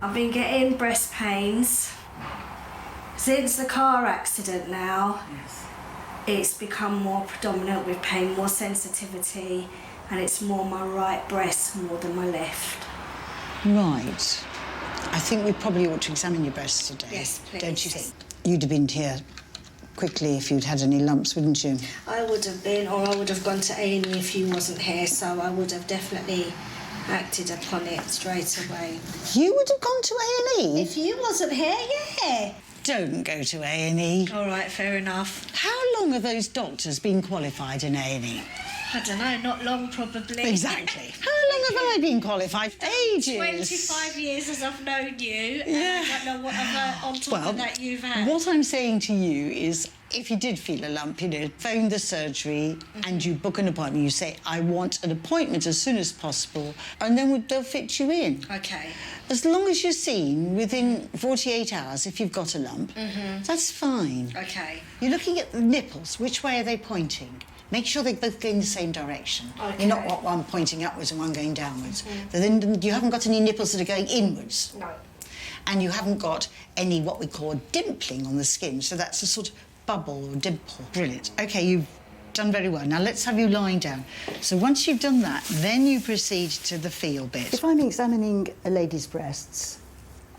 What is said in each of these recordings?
I've been getting breast pains since the car accident now. Yes. It's become more predominant with pain, more sensitivity, and it's more my right breast more than my left. Right. I think we probably ought to examine your breasts today. Yes, please. Don't you think? You'd have been here quickly if you'd had any lumps, wouldn't you? I would have been, or I would have gone to A&E if you wasn't here, so I would have definitely acted upon it straight away. You would have gone to A&E? If you wasn't here, yeah. Don't go to A&E. All right, fair enough. How long have those doctors been qualified in A&E? I don't know, not long probably. Exactly. How long have I been qualified? Ages. 25 years as I've known you, and Yeah. I don't know what other on top of that you've had. What I'm saying to you is, if you did feel a lump, phone the surgery and you book an appointment. You say, I want an appointment as soon as possible, and then they'll fit you in. Okay. As long as you're seen within 48 hours if you've got a lump, that's fine. Okay. You're looking at the nipples. Which way are they pointing? Make sure they both go in the same direction. Okay. You're not one pointing upwards and one going downwards. Then you haven't got any nipples that are going inwards. No. And you haven't got any what we call dimpling on the skin, so that's a sort of bubble or dimple. Brilliant. OK, you've done very well. Now let's have you lying down. So once you've done that, then you proceed to the feel bit. If I'm examining a lady's breasts,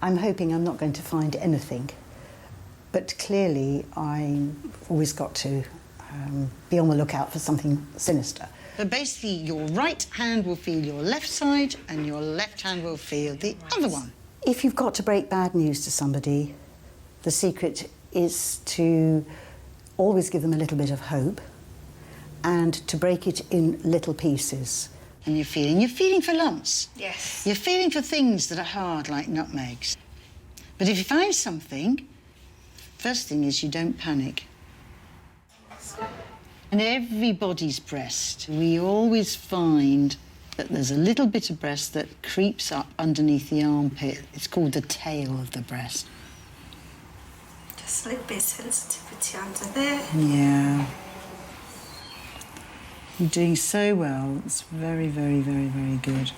I'm hoping I'm not going to find anything. But clearly, I've always got to be on the lookout for something sinister. But basically, your right hand will feel your left side and your left hand will feel the other one. If you've got to break bad news to somebody, the secret is to always give them a little bit of hope and to break it in little pieces. And you're feeling for lumps. Yes. You're feeling for things that are hard, like nutmegs. But if you find something, first thing is you don't panic. In everybody's breast, we always find that there's a little bit of breast that creeps up underneath the armpit. It's called the tail of the breast. Just a little bit of sensitivity under there. Yeah. You're doing so well. It's very, very, very, very good.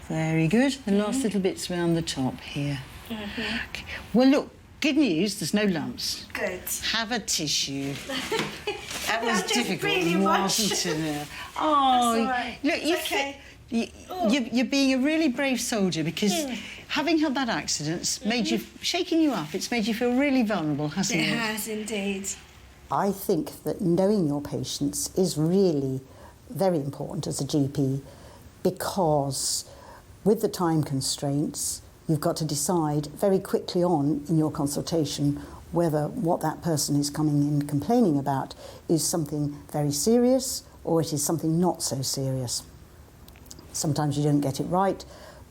Very good. The last little bits around the top here. Okay. Well, look, good news, there's no lumps. Good. Have a tissue. That was did difficult, really much. wasn't it? Oh, all right. Look, It's okay. you're being a really brave soldier because having had that accident, it's made you, shaking you up, it's made you feel really vulnerable, hasn't it? It has indeed. I think that knowing your patients is really very important as a GP because with the time constraints, you've got to decide very quickly on in your consultation whether what that person is coming in complaining about is something very serious or it is something not so serious. Sometimes you don't get it right,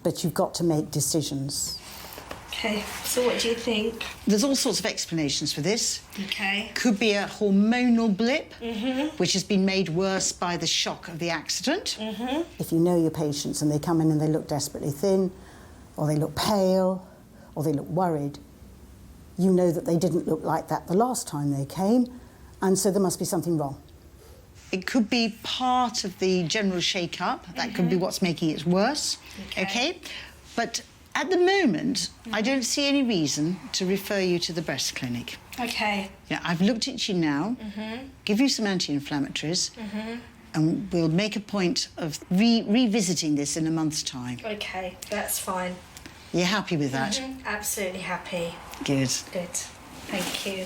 but you've got to make decisions. Okay, so what do you think? There's all sorts of explanations for this. Okay. Could be a hormonal blip, which has been made worse by the shock of the accident. If you know your patients and they come in and they look desperately thin, or they look pale, or they look worried, you know that they didn't look like that the last time they came, and so there must be something wrong. It could be part of the general shake-up. That could be what's making it worse. Okay? But at the moment, I don't see any reason to refer you to the breast clinic. Okay. Yeah, I've looked at you now, give you some anti-inflammatories, and we'll make a point of revisiting this in a month's time. Okay, that's fine. You're happy with that? Absolutely happy. Good. Good. Thank you.